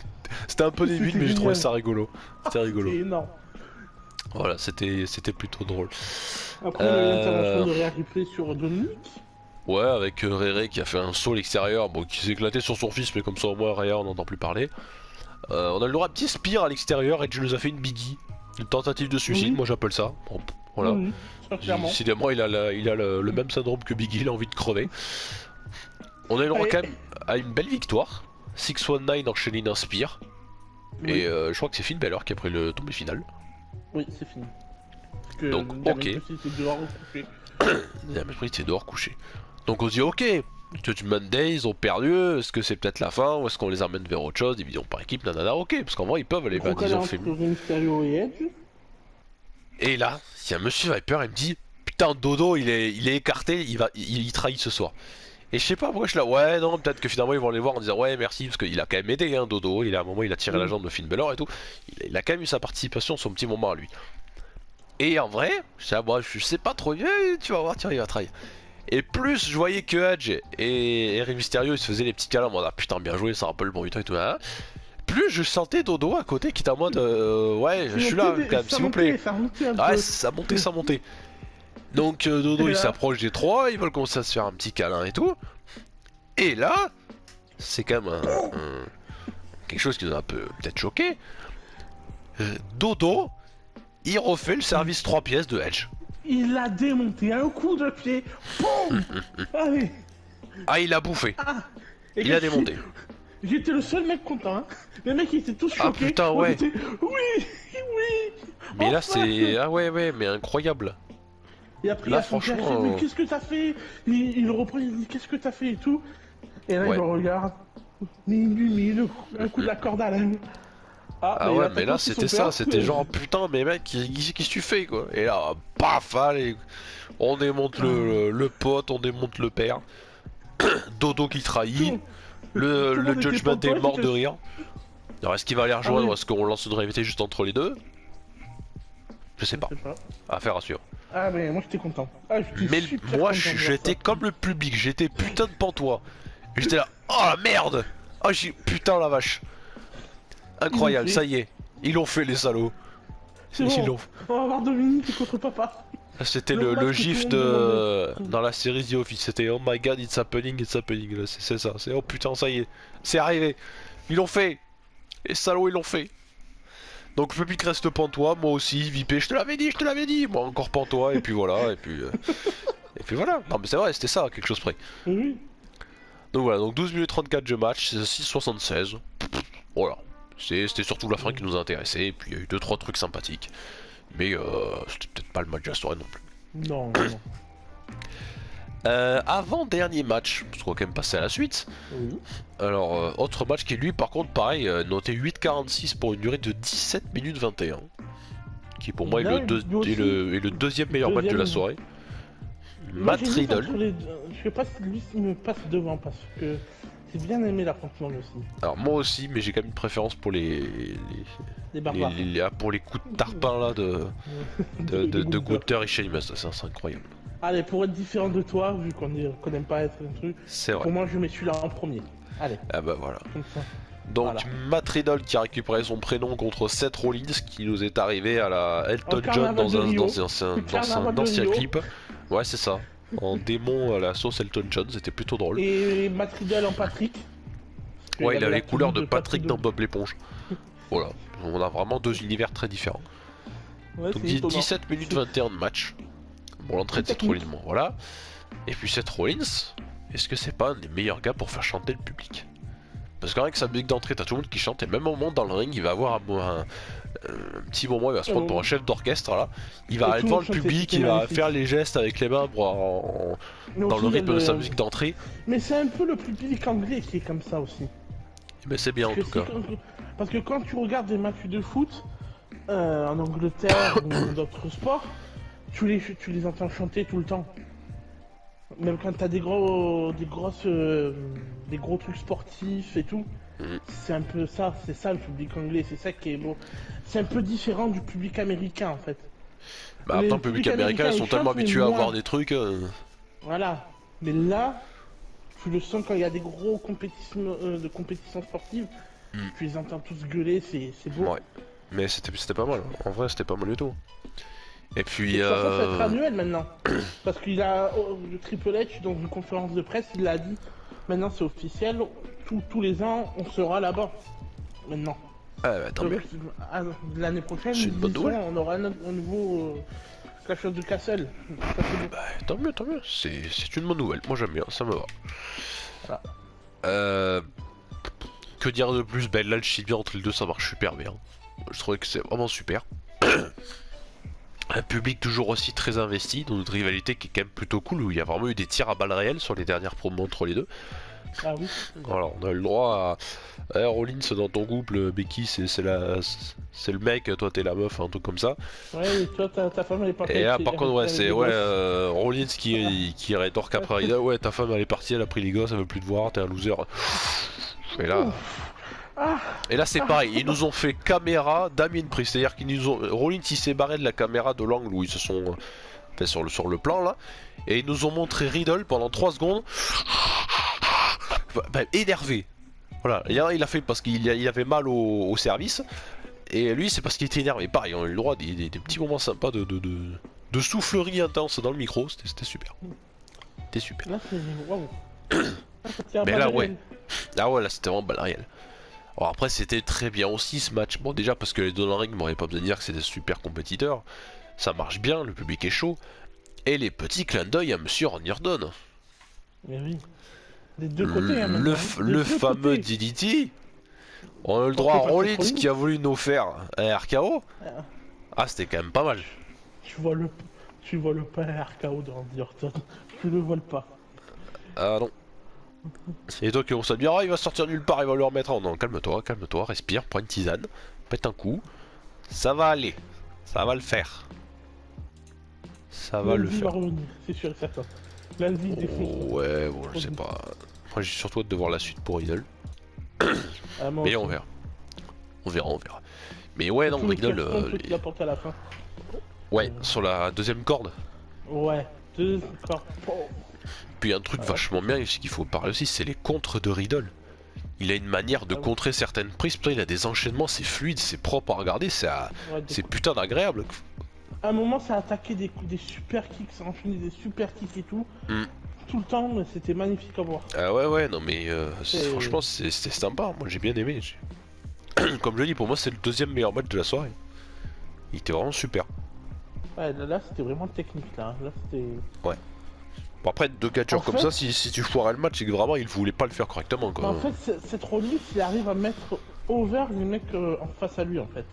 un peu débile mais j'ai trouvé ça rigolo. C'était rigolo. C'est énorme. Voilà, c'était plutôt drôle. Après on a eu l'intervention de Rhea Ripley sur Dominic. Ouais, avec Réré qui a fait un saut à l'extérieur, bon qui s'est éclaté sur son fils, mais comme ça au moins Rhea on n'entend plus parler. On a le droit à un petit spire à l'extérieur et tu nous a fait une biggie. Une tentative de suicide, moi j'appelle ça. Bon, voilà. Décidément il a le même syndrome que Biggie, il a envie de crever. On a le droit quand même à une belle victoire. 619 enchaîné d'un spire. Et je crois que c'est Finn Balor qui a pris le tombé final. Oui, c'est fini. Parce que donc ok. Damien Priest est dehors couché. Donc on se dit ok. Judgment Day, ils ont perdu, est-ce que c'est peut-être la fin ou est-ce qu'on les amène vers autre chose, division par équipe, nanana, ok, parce qu'en vrai ils peuvent aller vers division féminine. Et là, il y a Monsieur Viper, il me dit putain Dodo il est écarté, il trahit ce soir. Et je sais pas pourquoi je suis là, ouais non, peut-être que finalement ils vont aller voir en disant ouais merci, parce qu'il a quand même aidé hein, Dodo, à un moment il a tiré la jambe de Finn Balor et tout, il a quand même eu sa participation, son petit moment à lui. Et en vrai, je sais pas trop, tu vas voir, tiens il va trahir. Et plus je voyais que Edge et Rey Mysterio ils se faisaient les petits câlins, moi putain bien joué, ça rappelle bon putain et tout hein. Plus je sentais Dodo à côté qui était en mode ouais je suis là quand même s'il vous plaît. Ouais ça montait. Donc Dodo il s'approche des trois, ils veulent commencer à se faire un petit câlin et tout. Et là c'est quand même quelque chose qui nous a un peu peut-être choqué. Dodo, il refait le service 3 pièces de Edge. Il l'a démonté, un coup de pied. Boum. Allez. Ah, il a bouffé. Ah. Et Il a démonté. J'étais le seul mec content. Hein. Les mecs ils étaient tous choqués. Ah putain, On ouais. était, oui, oui. Mais là, enfin. c'est... Ah ouais, mais incroyable. Et après, Là, il a son père, franchement, mais qu'est-ce que t'as fait? Il le reprend, il dit qu'est-ce que t'as fait et tout. Et là, Ouais. il le regarde. Mais il lui met un coup de la corde à l'âne. Ah ouais, mais là, c'était ça. C'était genre, putain, mais mec, qu'est-ce que tu fais, quoi? Et là, paf, allez, on démonte le pote, on démonte le père. Dodo qui trahit. Le Judgment est mort de rire. Alors, est-ce qu'il va aller rejoindre ou est-ce qu'on lance une rivalité juste entre les deux? Je sais pas. Affaire à suivre. Ah, mais moi, j'étais content. Ah, Mais moi, j'étais comme le public. J'étais putain de pantois. J'étais là, oh merde! Oh, putain la vache! Incroyable, ça y est. Ils l'ont fait, les salauds. C'est bon. On va avoir Dominique contre papa. C'était le gif de... dans la série The Office, c'était oh my god, it's happening, c'est ça, c'est oh putain, ça y est, c'est arrivé, ils l'ont fait, les salauds ils l'ont fait. Donc le public reste pantois, moi aussi, Vipé, je te l'avais dit, moi encore pantois, et puis voilà, et puis voilà, non mais c'est vrai, c'était ça, quelque chose près. Oui. Donc voilà, donc 12 minutes 34 de match, c'est 6,76, voilà, c'était surtout la fin qui nous a intéressé, et puis il y a eu 2-3 trucs sympathiques. Mais c'était peut-être pas le match de la soirée non plus. Non. Avant dernier match, parce qu'on va quand même passer à la suite. Oui. Alors, autre match qui lui par contre pareil, noté 8,46 pour une durée de 17 minutes 21. Qui pour moi est le deuxième meilleur match de la soirée. Matt Riddle. Je sais pas si lui me passe devant parce que j'ai bien aimé l'affrontement aussi. Alors moi aussi, mais j'ai quand même une préférence pour les barbares. pour les coups de tarpin là de Gunther et Sheamus, c'est incroyable. Allez, pour être différent de toi, vu qu'on n'aime pas être un truc, c'est vrai. Pour moi je mets celui-là en premier. Allez. Ah bah voilà. Comme ça. Donc voilà. Matt Riddle qui a récupéré son prénom contre Seth Rollins qui nous est arrivé à la Elton John dans un ancien clip. Ouais c'est ça. En démon à la sauce Elton John, c'était plutôt drôle. Et Matt Riddle en Patrick. Ouais, il avait les couleurs de Patrick dans Bob l'éponge. Voilà, on a vraiment deux univers très différents. Ouais, donc 17 minutes 21 de match. Bon, l'entrée de Seth Rollins, bon, voilà. Et puis Seth Rollins, est-ce que c'est pas un des meilleurs gars pour faire chanter le public? Parce que rien que sa musique d'entrée, t'as tout le monde qui chante, et même au moment dans le ring, il va avoir un petit moment, il va se prendre pour un chef d'orchestre là. Il va aller devant le public, il va faire les gestes avec les mains dans le rythme de sa musique d'entrée. Mais c'est un peu le public anglais qui est comme ça aussi. Mais c'est bien en tout cas. Parce que quand tu regardes des matchs de foot en Angleterre ou dans d'autres sports, tu les entends chanter tout le temps. Même quand t'as des gros trucs sportifs et tout, c'est un peu ça, c'est ça le public anglais, c'est ça qui est beau. C'est un peu différent du public américain en fait. Bah après le public américain ils sont tellement habitués à voir des trucs. Voilà, mais là, tu le sens quand il y a des gros compétitions sportives, tu les entends tous gueuler, c'est beau. Ouais, mais c'était pas mal, en vrai c'était pas mal du tout. Et puis ça va être annuel maintenant. Parce qu'il a le Triple H dans une conférence de presse, il l'a dit. Maintenant c'est officiel, tous les ans on sera là-bas. Maintenant. Bah, tant mieux. L'année prochaine, on aura un nouveau Clash of the Castle. Bah, tant mieux. C'est une bonne nouvelle. Moi j'aime bien, ça me va. Voilà. Que dire de plus? Ben là le chimie entre les deux ça marche super bien. Je trouvais que c'est vraiment super. Un public toujours aussi très investi dans notre rivalité qui est quand même plutôt cool, où il y a vraiment eu des tirs à balles réelles sur les dernières promos entre les deux. Ah oui. Voilà, on a eu le droit à Rollins dans ton couple, Becky c'est le mec, toi t'es la meuf, un truc comme ça. Ouais, et toi ta femme elle est partie. Et là par contre ouais c'est Rollins qui rétorque après Riddle, ouais ta femme elle est partie, elle a pris les gosses, elle veut plus te voir, t'es un loser. Et là... Et là c'est pareil, ils nous ont fait caméra Damien Priest, c'est-à-dire qu'ils nous ont... Rollins il s'est barré de la caméra de l'angle où ils se sont... Fait sur le plan là, et ils nous ont montré Riddle pendant 3 secondes énervé. Voilà, il a fait parce qu'il avait mal au service, et lui c'est parce qu'il était énervé. Pareil, on a eu le droit des petits moments sympas de soufflerie intense dans le micro, c'était super. C'était super. Là c'est... Waouh. Mais là, ouais. Ah ouais, là, c'était vraiment balle réelle. Alors après, c'était très bien aussi ce match. Bon, déjà parce que les deux dans le ring, m'auraient pas besoin de dire que c'est des super compétiteurs. Ça marche bien, le public est chaud. Et les petits clins d'œil à Monsieur Randy Orton. Mais oui. Des deux côtés, hein, Le fameux côtés. DDT. On a le droit à Rollins Rollins. qui a voulu nous faire un RKO. Ah, Ah, c'était quand même pas mal. tu vois le pas RKO de Randy Orton. Tu le vois pas. Ah non. Et donc on se dit, ah, il va sortir nulle part, il va le remettre en. Non, calme-toi, calme-toi, respire, prends une tisane, pète un coup. Ça va aller. Ça va le faire. Ça va le Lundi faire. va revenir, c'est sûr et certain. Lundi, défonce. Ouais, bon, je sais pas. Moi j'ai surtout hâte de voir la suite pour Riddle. Ah, moi Mais aussi. on verra. On verra, on verra. Mais ouais, non, Surtout le Riddle. carton qu'il apporte à la fin. Ouais, sur la deuxième corde. Ouais, deux corps. Puis un truc vachement bien, ce qu'il faut parler aussi, c'est les contres de Riddle. Il a une manière de contrer certaines prises, putain, il a des enchaînements, c'est fluide, c'est propre à regarder, c'est putain d'agréable. À un moment, ça a attaqué des super kicks, ça a enchaîné des super kicks et tout. Tout le temps, mais c'était magnifique à voir. Ah ouais, non mais franchement, c'était sympa, moi j'ai bien aimé. Comme je dis, pour moi, c'est le deuxième meilleur match de la soirée. Il était vraiment super. Ouais, là c'était vraiment technique, là. Là, c'était... Ouais. Bon, après, deux catcheurs comme ça, si tu foirais le match, c'est que vraiment, il voulait pas le faire correctement, quoi. En fait, cette Rollins, il arrive à mettre over les mecs en face à lui, en fait.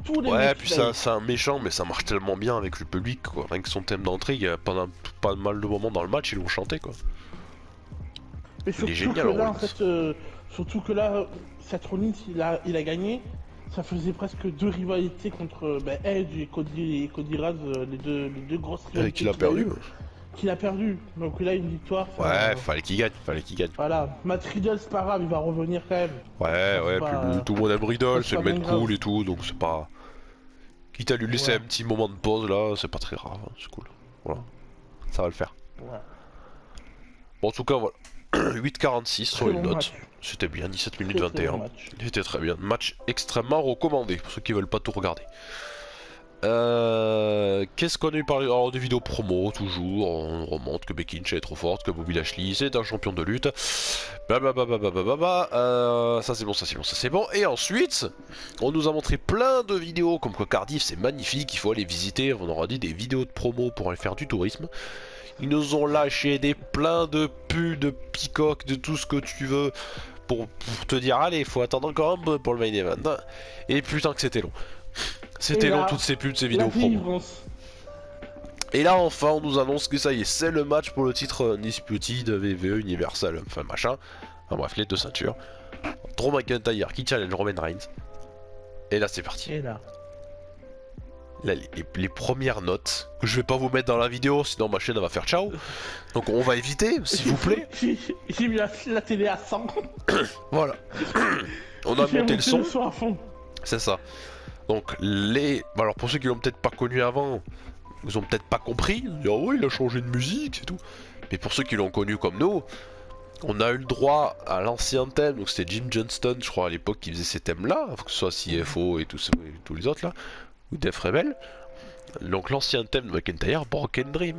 Tous les ouais, mecs, puis ça, c'est un méchant, mais ça marche tellement bien avec le public, quoi. Rien que son thème d'entrée, il y a pendant pas mal de moments dans le match, ils l'ont chanté, quoi. Mais il est génial, que là, Rollins. en fait, surtout que là, cette Rollins, il a gagné. Ça faisait presque deux rivalités contre Edge et Cody Rhodes, les deux grosses rivalités. Qu'il a perdu. Qu'il a perdu. Donc là, une victoire. Ouais, fallait qu'il gagne, Voilà, Matt Riddle, c'est pas grave, il va revenir quand même. Ouais, puis tout le monde aime Riddle, c'est le mec cool et tout, donc c'est pas... Quitte à lui laisser un petit moment de pause là, c'est pas très grave, hein, c'est cool. Voilà, ça va le faire. Ouais. Bon, en tout cas, voilà. 8,46 sur une note. C'était bien, 17 minutes 21. C'était très bien. Match extrêmement recommandé pour ceux qui veulent pas tout regarder. Qu'est-ce qu'on a eu parlé? Alors des vidéos promo toujours, on remonte que Becky Lynch est trop forte, que Bobby Lashley c'est un champion de lutte. Ça c'est bon, ça c'est bon, ça c'est bon. Et ensuite, on nous a montré plein de vidéos comme quoi Cardiff c'est magnifique, il faut aller visiter. On aura dit des vidéos de promo pour aller faire du tourisme. Ils nous ont lâché plein de pulls, de peacock, de tout ce que tu veux pour te dire allez, il faut attendre encore un peu pour le main event. Et putain que c'était long. C'était long toutes ces pubs, ces vidéos promo. Et là enfin on nous annonce que ça y est, c'est le match pour le titre Undisputed WWE Universal, enfin machin. Enfin bref, les deux ceintures. Drew McIntyre qui challenge Roman Reigns. Et là c'est parti. Et là, les premières notes que je vais pas vous mettre dans la vidéo, sinon ma chaîne va faire ciao. Donc on va éviter, s'il vous plaît. J'ai mis la télé à 100. Voilà. On a monté le son. À fond. C'est ça. Donc alors pour ceux qui l'ont peut-être pas connu avant, ils ont peut-être pas compris. Ils disent, oh oui, il a changé de musique, c'est tout. Mais pour ceux qui l'ont connu comme nous, on a eu le droit à l'ancien thème. Donc c'était Jim Johnston, je crois à l'époque, qui faisait ces thèmes-là, que ce soit CFO et tous les autres là, ou Def Rebel. Donc l'ancien thème de McIntyre, Broken Dream.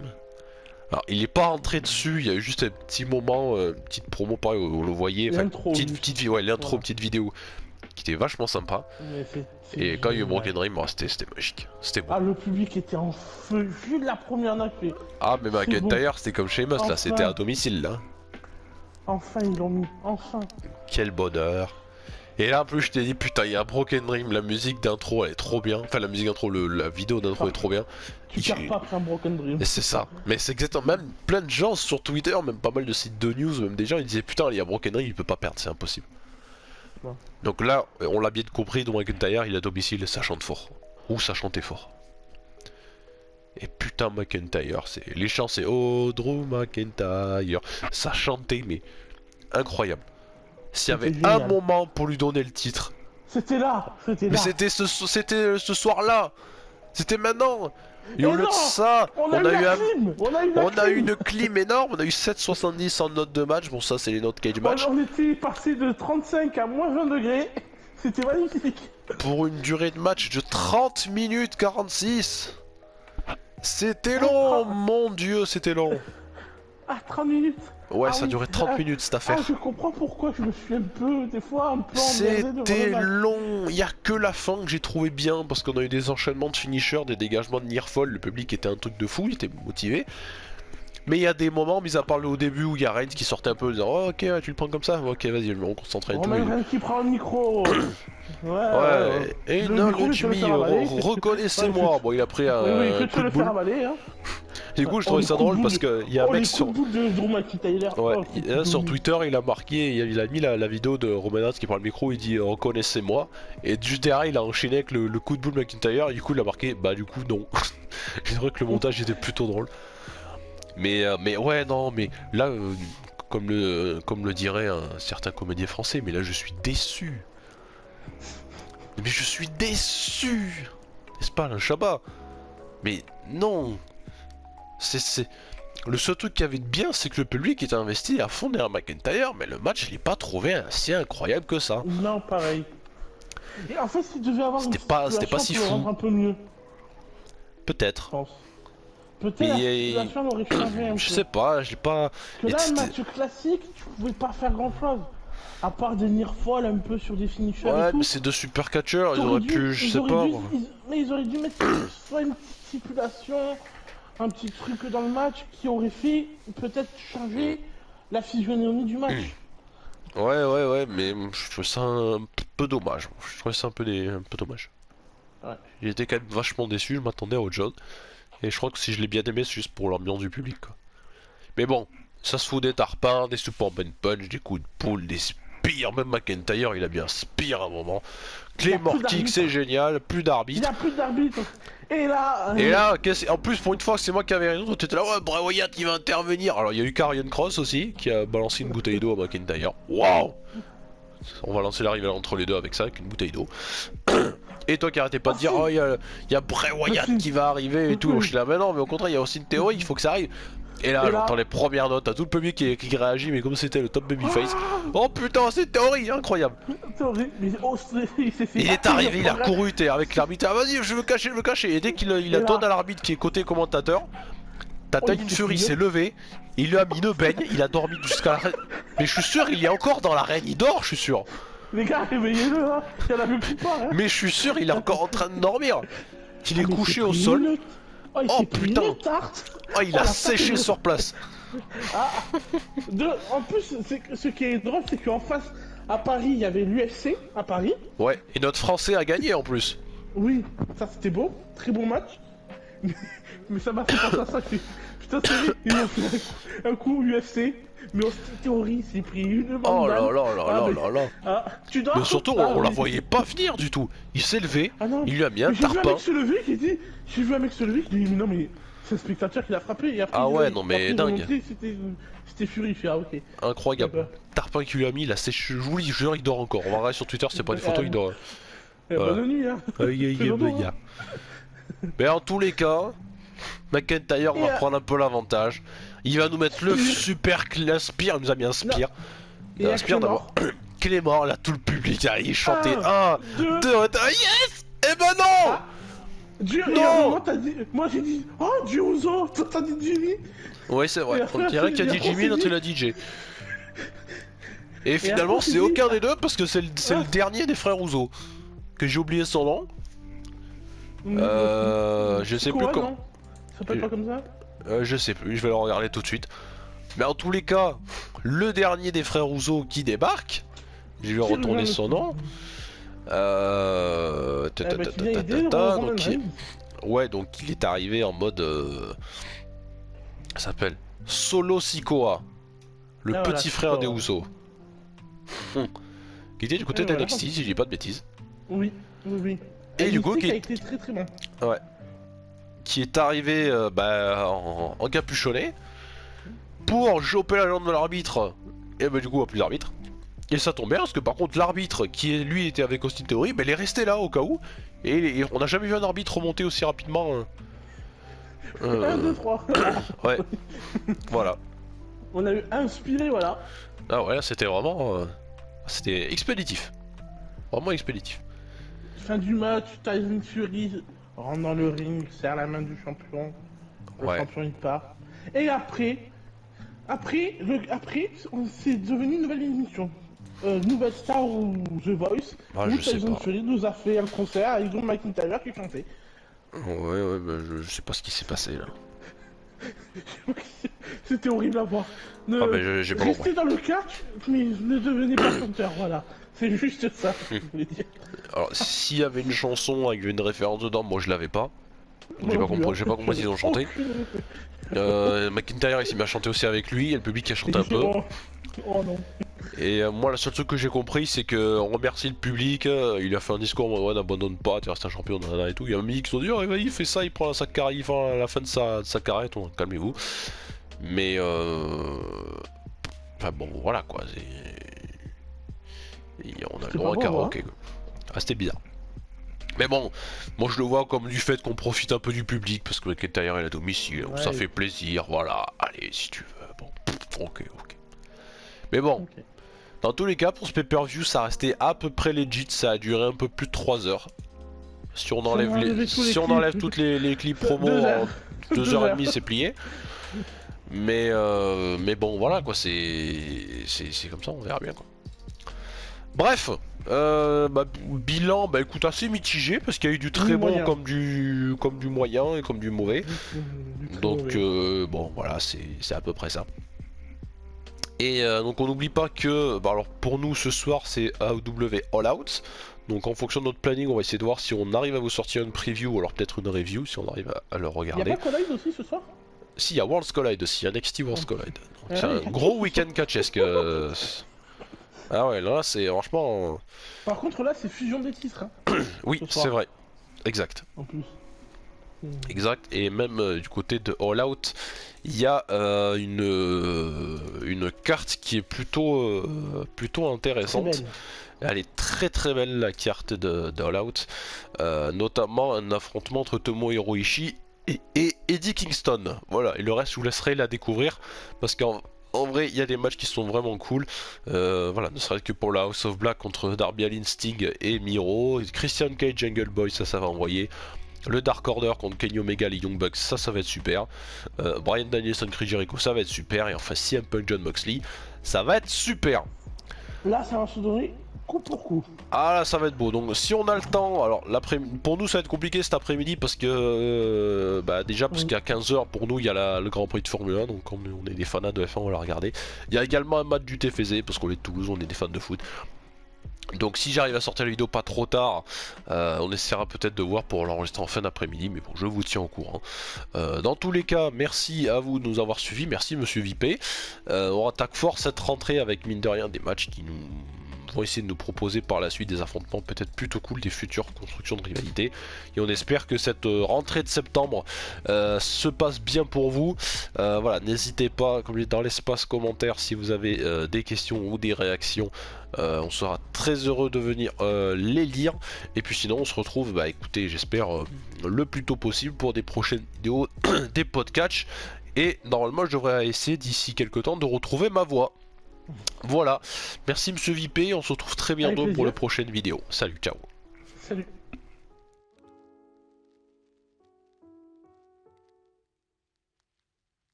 Alors il est pas rentré dessus, il y a eu juste un petit moment, une petite promo pareil où on le voyait, l'intro, l'intro, petite vidéo qui était vachement sympa. Et quand il y a eu Broken Dream, c'était magique, c'était bon. Ah, le public était en feu, vu de la première note. Ah mais McIntyre c'était comme Sheamus là, c'était à domicile là. Enfin ils l'ont mis, enfin. Quel bonheur. Et là en plus je t'ai dit putain il y a Broken Dream, la musique d'intro elle est trop bien. Enfin la musique d'intro, la vidéo d'intro est trop bien. Tu perds pas après un Broken Dream. C'est ça, mais c'est exactement, même plein de gens sur Twitter, même pas mal de sites de news, même des gens ils disaient putain il y a Broken Dream, il peut pas perdre, c'est impossible. Ouais. Donc là on l'a bien compris, donc McIntyre il a domicile, ça chante fort. Ou ça chantait fort. Et putain McIntyre, les chants c'est oh Drew McIntyre, ça chantait mais incroyable. S'il y avait un moment pour lui donner le titre, c'était là. Mais c'était ce soir-là, c'était maintenant. Et au lieu de ça, on a eu une clim énorme, on a eu 7,70 en note de match. Bon, ça c'est les notes cage match. On était passé de 35 à moins 20 degrés, c'était magnifique. Pour une durée de match de 30 minutes 46. C'était long, mon dieu, c'était long. Ah, 30 minutes. Ouais, Ah ça a oui. duré 30 minutes cette affaire. Ah, je comprends pourquoi je me suis un peu, des fois, un peu emmerdé devant C'était le match. long, il y a que la fin que j'ai trouvé bien parce qu'on a eu des enchaînements de finishers, des dégagements de Nearfall, le public était un truc de fou, il était motivé. Mais il y a des moments, mis à part le au début où il y a Reigns qui sortait un peu en disant oh, ok, ouais, tu le prends comme ça, ok, vas-y, on concentrait et tout. Roman Reigns qui prend le micro. Ouais, et Le non, micro, le il peut le Jimmy, faire avaler. reconnaissez-moi. Ouais, Bon, il a pris oui, oui, un que tu coup de le faire boule. avaler, hein. Et du coup, je Oh, trouvais les ça coups de drôle boule parce de- qu'il y a un Oh, les mec coups sur. de boule de Drew McIntyre. Ouais, Oh, sur Twitter, il a marqué, il a mis la vidéo de Roman Reigns qui prend le micro, il dit reconnaissez-moi. Et juste derrière, il a enchaîné avec le coup de boule McIntyre, et du coup, il a marqué bah, du coup, non. Je dirais que le montage était plutôt drôle. Mais ouais, non, mais là, comme le dirait un certain comédien français, mais là, je suis déçu. Mais je suis déçu. N'est-ce pas, Alain Chabat? Mais non. C'est. Le seul truc qu'il y avait de bien, c'est que le public était investi à fond derrière McIntyre, mais le match, je l'ai pas trouvé si incroyable que ça. Non, pareil. Et en fait, il devait avoir une C'était pas situation si pour le fou. rendre un peu mieux, je Peut-être. pense. Peut-être Mais la situation aurait changé un peu. je sais pas, je l'ai pas. Que Et là, un c'était- match classique, tu pouvais pas faire grand-chose. À part des nearfalls un peu sur des finishers et Ouais, tout. mais c'est deux super catcheurs, ils T'aurais auraient dû- pu, je ils sais auraient pas. dû- Moi. Mais ils auraient dû mettre soit une petite stipulation, un petit truc dans le match qui aurait fait peut-être changer la physionomie du match. Ouais, mais je trouve ça un peu dommage. Je trouvais ça un peu dommage. Ouais. J'étais quand même vachement déçu, je m'attendais à autre chose. Et je crois que si je l'ai bien aimé, c'est juste pour l'ambiance du public, quoi. Mais bon, ça se fout des tarpins, des Superman Punch, des coups de poule, des spears. Même McIntyre, il a bien un spear à un moment. Il y a Claymore plus Kick, d'arbitre. c'est génial, plus Il n'y d'arbitre. a plus d'arbitre. Et là. Et là, en plus, pour une fois que c'est moi qui avais raison, t'étais là, ouais, Bray Wyatt, il va intervenir. Alors, il y a eu Karrion Cross aussi, qui a balancé une bouteille d'eau à McIntyre. Waouh! On va lancer la rivale entre les deux avec ça, avec une bouteille d'eau. Et toi qui arrêtais pas de dire, oh, il y a Bray Wyatt qui va arriver et tout. Je suis là, mais non, mais au contraire, il y a aussi une théorie, il faut que ça arrive. Et là, Et là- j'entends les premières notes, à tout le public qui réagit, mais comme c'était le top babyface. Oh putain, c'est une théorie, incroyable. Théorie, mais il s'est fait. Il est arrivé, il a couru, t'es avec l'arbitre, ah, vas-y, je veux cacher. Et dès qu'il a Et là- donné à l'arbitre qui est côté commentateur, Tata il une s'est Fury fait s'est levé, il lui a mis une baigne, il a dormi jusqu'à la reine. Mais je suis sûr, il est encore dans l'arène, il dort, je suis sûr. Les gars, réveillez-le, hein. Il y en a plus pas, hein. Mais je suis sûr, il est encore en train de dormir. Qu'il est Ah, mais couché il s'est au pris sol. une- Oh, il Oh, s'est pris putain. une tarte. Oh, il Oh, a la séché tarte, sur place. En plus, ce qui est drôle, c'est qu'en face, à Paris, il y avait l'UFC, à Paris. Ouais, et notre français a gagné en plus. Oui, ça c'était beau, très bon match. Mais ça m'a fait penser à ça. Putain, c'est vrai, ils ont fait un coup UFC, mais en théorie, c'est pris une Oh bandane. là là là Ah, là mais- là là. Ah, tu dors. Mais surtout, Ah, on la oui. voyait pas venir du tout. Il s'est levé, Ah non, il lui a mis un mais j'ai vu un tarpin. mec se lever qui dit. J'ai vu un mec se lever qui dit, mais non, mais c'est un spectateur qui l'a frappé. Et après, Ah ouais, il- non, mais après, ils ont dingue. montré, C'était Fury, il fait, ah ok. Incroyable. D'accord. Tarpin qu'il lui a mis, il a séché. Je vous dis, je jure, il dort encore. On va regarder sur Twitter, c'est pas une photo, il dort. Voilà. Bonne nuit, hein. Aïe, aïe, C'est aïe, dodo, aïe, hein. aïe. Mais en tous les cas, McIntyre Et, va prendre un peu l'avantage. Il va nous mettre le super un spear, il nous a mis un spear. Et Un spear Claymore. d'abord. Clément, là tout le public, là, il chantait Un, 1, deux. 2, yes. Eh ben non. Dieu, Non. et à un moment, t'as dit. Moi j'ai dit. Oh, Dieu Uso. Toi t'as dit Jimmy. Ouais, c'est vrai, Et on après, dirait qu'il a dit après, Jimmy, on l'autre s'est il a dit Jay. Et finalement, après, c'est c'est dit- aucun des deux parce que c'est le Ah. dernier des frères Ouzo. Que j'ai oublié son nom. Je sais plus Quoi, comment. non Ça s'appelle pas comme ça. Je sais plus, je vais le regarder tout de suite. Mais en tous les cas, le dernier des frères Ouzo qui débarque, je vais Qui retourner revient son le- nom. Eh ben, qui vient aider le Roman Donc, Reigns. ouais, donc il est arrivé en mode. Ça s'appelle Solo Sikoa, le Ah, petit voilà, frère Sikoa. des Ouzo. Qui était du côté Et voilà. d'NXT, si je dis pas de bêtises. Oui, oui. Et du coup, qui a qui- été très très bon. Qui est arrivé en capuchonné pour choper la jambe de l'arbitre. Et bah, du coup, il n'y a plus d'arbitre. Et ça tombe bien parce que par contre, l'arbitre qui lui était avec Austin Theory, bah, il est resté là au cas où. Et on n'a jamais vu un arbitre remonter aussi rapidement. 1, 2, 3. Ouais, voilà. On a eu inspiré, voilà. Ah ouais, là, c'était vraiment. C'était expéditif. Vraiment expéditif. Fin du match, Tyson Fury rentre dans le ring, serre la main du champion. Le Ouais. champion il part. Et après, Après, c'est devenu une nouvelle émission. Nouvelle Star ou The Voice, Ah, où je sais Tyson pas. Fury nous a fait un concert avec John McIntyre qui chantait. Ouais, bah, je sais pas ce qui s'est passé là. C'était horrible à voir. Ah, mais j'ai pas compris. Restez dans le catch, mais ne devenez pas chanteur, voilà. C'est juste ça que je voulais dire. Alors, s'il y avait une chanson avec une référence dedans, moi je l'avais pas. Moi non plus, hein. J'ai pas compris s'ils ont chanté. McIntyre il m'a chanté aussi avec lui, et le public a chanté un peu. Oh non. Et moi, le seul truc que j'ai compris, c'est que on remercie le public. Il a fait un discours, ouais, n'abandonne pas, tu restes un champion, et tout. Il y a un mix qui sont dit, oh, il fait ça, il prend sa carrière, il fait la fin de sa carrière, tout, calmez-vous. Mais enfin bon, voilà quoi. On a le droit à un karaoké. Ah, c'était bizarre. Mais bon, moi je le vois comme du fait qu'on profite un peu du public parce que McIntyre est à domicile, Ouais. ça fait plaisir, voilà. Allez, si tu veux. Bon, ok. Mais bon. Ok. Dans tous les cas, pour ce pay-per-view, ça restait à peu près legit, ça a duré un peu plus de 3 heures. Si on enlève, si on enlève toutes les clips promo, 2h30 c'est plié. Mais bon, voilà quoi, c'est comme ça, on verra bien quoi. Bref, bilan, écoute, assez mitigé parce qu'il y a eu du très bon comme du moyen et comme du mauvais. Donc bon, voilà, c'est à peu près ça. Et donc on n'oublie pas que, alors pour nous ce soir c'est AEW All Out. Donc en fonction de notre planning on va essayer de voir si on arrive à vous sortir une preview ou alors peut-être une review si on arrive à le regarder. Y'a pas Collide aussi ce soir? Si, il y a Worlds Collide aussi, il y a NXT Worlds Collide. C'est un gros week-end catchesque. Ah ouais, là c'est franchement... Par contre là c'est fusion des titres. Hein, oui, c'est vrai. Exact. en plus. Exact, et même du côté de All Out, il y a une carte qui est plutôt intéressante. Elle est très très belle la carte de All Out, notamment un affrontement entre Tomohiro Ishii et Eddie Kingston. Voilà, et le reste je vous laisserai la découvrir parce qu'en vrai il y a des matchs qui sont vraiment cool. Voilà, ne serait-ce que pour la House of Black contre Darby Allin, Sting et Miro, Christian Cage, Jungle Boy, ça va envoyer. Le Dark Order contre Kenny Omega, les Young Bucks, ça va être super. Bryan Danielson, Chris Jericho, ça va être super. Et enfin CM Punk, John Moxley, ça va être super. Là, ça va se donner coup pour coup. Ah là, ça va être beau. Donc si on a le temps, alors pour nous ça va être compliqué cet après-midi parce que déjà parce qu'à 15h pour nous il y a le Grand Prix de Formule 1, donc comme on est des fans de F1 on va la regarder. Il y a également un match du TFZ parce qu'on est de Toulouse, on est des fans de foot. Donc si j'arrive à sortir la vidéo pas trop tard, on essaiera peut-être de voir pour l'enregistrer en fin d'après-midi, mais bon, je vous tiens au courant. Dans tous les cas, merci à vous de nous avoir suivis, merci Monsieur Vipé. On attaque fort cette rentrée avec mine de rien des matchs qui nous vont essayer de nous proposer par la suite des affrontements peut-être plutôt cool, des futures constructions de rivalité. Et on espère que cette rentrée de septembre se passe bien pour vous. Voilà, n'hésitez pas, comme dans l'espace commentaire, si vous avez des questions ou des réactions. On sera très heureux de venir les lire. Et puis sinon on se retrouve, écoutez, j'espère le plus tôt possible pour des prochaines vidéos, des podcasts. Et normalement je devrais essayer d'ici quelques temps de retrouver ma voix. Voilà, merci Monsieur Vipé, on se retrouve très bientôt pour la prochaine vidéo. Salut, ciao. Salut.